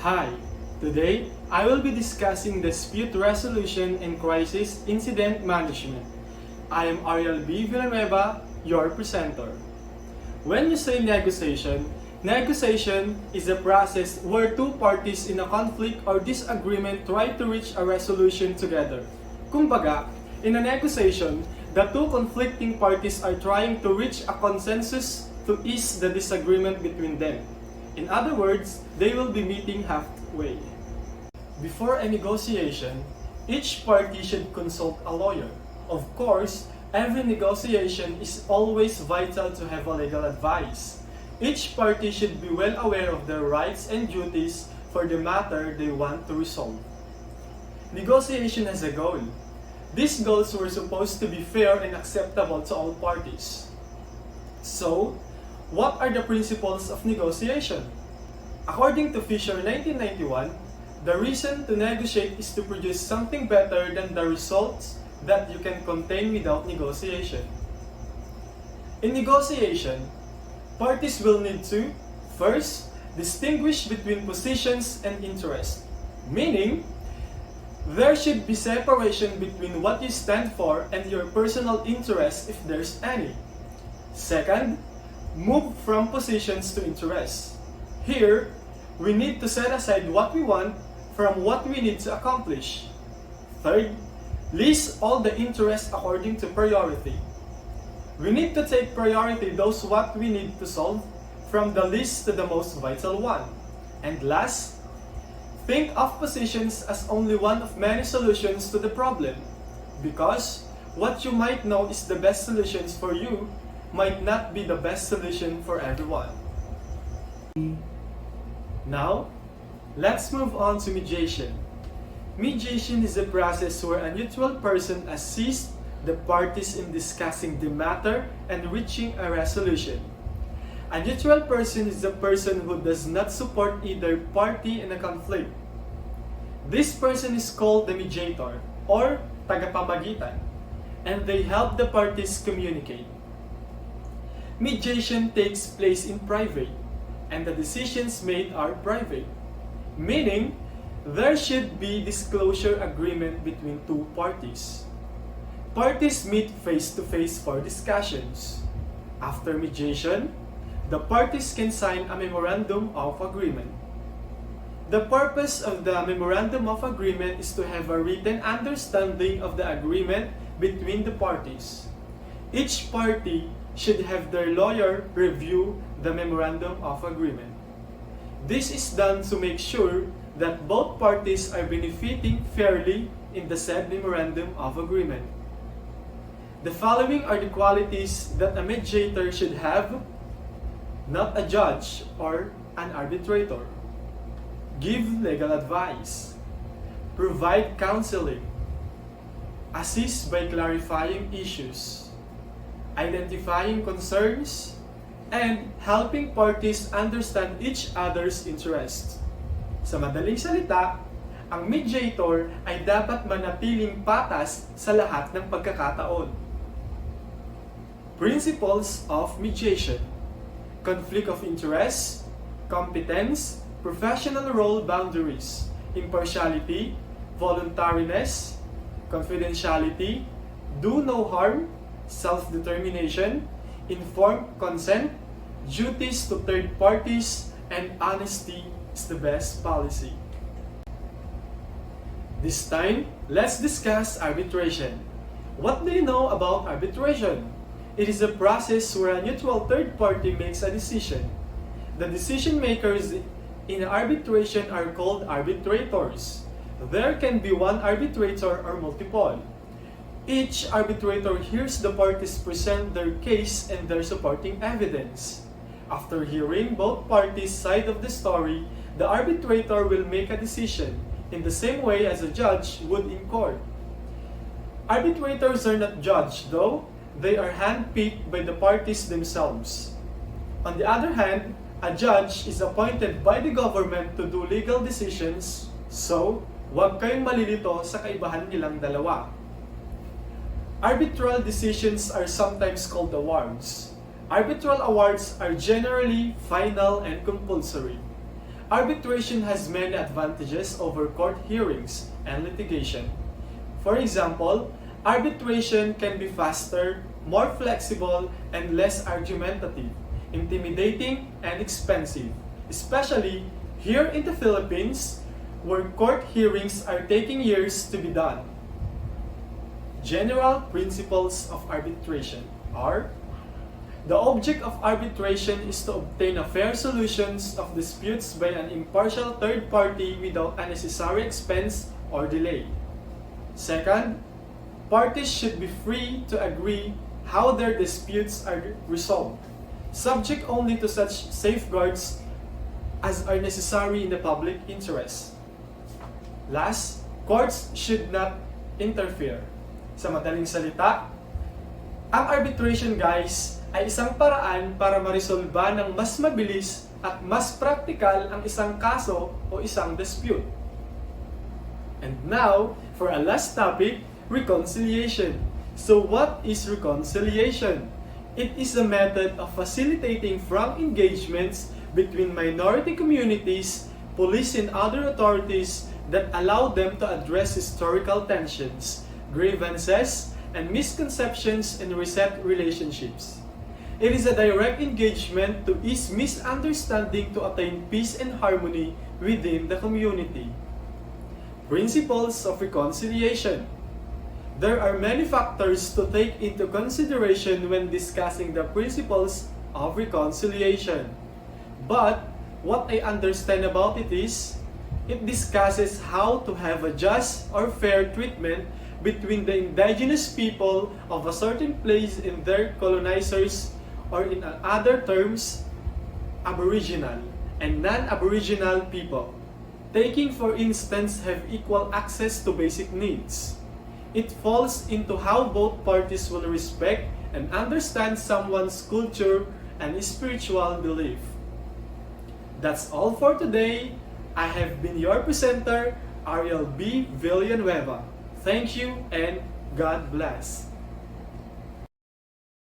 Hi, today I will be discussing dispute resolution and crisis incident management. I am Ariel B. Villanueva, your presenter. When you say negotiation, negotiation is a process where two parties in a conflict or disagreement try to reach a resolution together. Kumbaga, in a negotiation, the two conflicting parties are trying to reach a consensus to ease the disagreement between them. In other words, they will be meeting halfway. Before a negotiation, each party should consult a lawyer. Of course, every negotiation is always vital to have a legal advice. Each party should be well aware of their rights and duties for the matter they want to resolve. Negotiation has a goal. These goals were supposed to be fair and acceptable to all parties. So, what are the principles of negotiation? According to Fisher 1991, the reason to negotiate is to produce something better than the results that you can contain without negotiation. In negotiation, parties will need to, first, distinguish between positions and interests, meaning, there should be separation between what you stand for and your personal interest if there's any. Second, move from positions to interests. Here, we need to set aside what we want from what we need to accomplish. Third, list all the interests according to priority. We need to take priority those what we need to solve from the least to the most vital one. And last, think of positions as only one of many solutions to the problem, because what you might know is the best solutions for you might not be the best solution for everyone. Now, let's move on to mediation. Mediation is a process where a neutral person assists the parties in discussing the matter and reaching a resolution. A neutral person is a person who does not support either party in a conflict. This person is called the mediator or tagapamagitan, and they help the parties communicate. Mediation takes place in private, and the decisions made are private, meaning there should be disclosure agreement between two parties. Parties meet face-to-face for discussions. After mediation, the parties can sign a memorandum of agreement. The purpose of the memorandum of agreement is to have a written understanding of the agreement between the parties. Each party should have their lawyer review the memorandum of agreement. This is done to make sure that both parties are benefiting fairly in the said memorandum of agreement. The following are the qualities that a mediator should have, not a judge or an arbitrator. Give legal advice, provide counseling, assist by clarifying issues, identifying concerns, and helping parties understand each other's interests. Sa madaling salita, ang mediator ay dapat manatiling patas sa lahat ng pagkakataon. Principles of mediation: conflict of interest, competence, professional role boundaries, impartiality, voluntariness, confidentiality, do no harm, self-determination, informed consent, duties to third parties, and honesty is the best policy. This time, let's discuss arbitration. What do you know about arbitration? It is a process where a neutral third party makes a decision. The decision makers in arbitration are called arbitrators. There can be one arbitrator or multiple. Each arbitrator hears the parties present their case and their supporting evidence. After hearing both parties' side of the story, the arbitrator will make a decision in the same way as a judge would in court. Arbitrators are not judged, though. They are handpicked by the parties themselves. On the other hand, a judge is appointed by the government to do legal decisions, so huwag kayong malilito sa kaibahan nilang dalawa. Arbitral decisions are sometimes called awards. Arbitral awards are generally final and compulsory. arbitration has many advantages over court hearings and litigation. For example, arbitration can be faster, more flexible, and less argumentative, intimidating, and expensive, especially here in the Philippines, where court hearings are taking years to be done. General principles of arbitration are: the object of arbitration is to obtain a fair solutions of disputes by an impartial third party without unnecessary expense or delay. Second, parties should be free to agree how their disputes are resolved, subject only to such safeguards as are necessary in the public interest. Last, courts should not interfere. Sa madaling salita, ang arbitration guys ay isang paraan para marisolba ng mas mabilis at mas praktikal ang isang kaso o isang dispute. And now, for a last topic, reconciliation. So what is reconciliation? It is a method of facilitating frank engagements between minority communities, police and other authorities that allow them to address historical tensions, grievances, and misconceptions and reset relationships. It is a direct engagement to ease misunderstanding to attain peace and harmony within the community. Principles of reconciliation. There are many factors to take into consideration when discussing the principles of reconciliation. But what I understand about it is, it discusses how to have a just or fair treatment between the indigenous people of a certain place and their colonizers, or in other terms, Aboriginal and non-Aboriginal people, taking for instance have equal access to basic needs. It falls into how both parties will respect and understand someone's culture and spiritual belief. That's all for today. I have been your presenter, Ariel B. Villanueva. Thank you and God bless.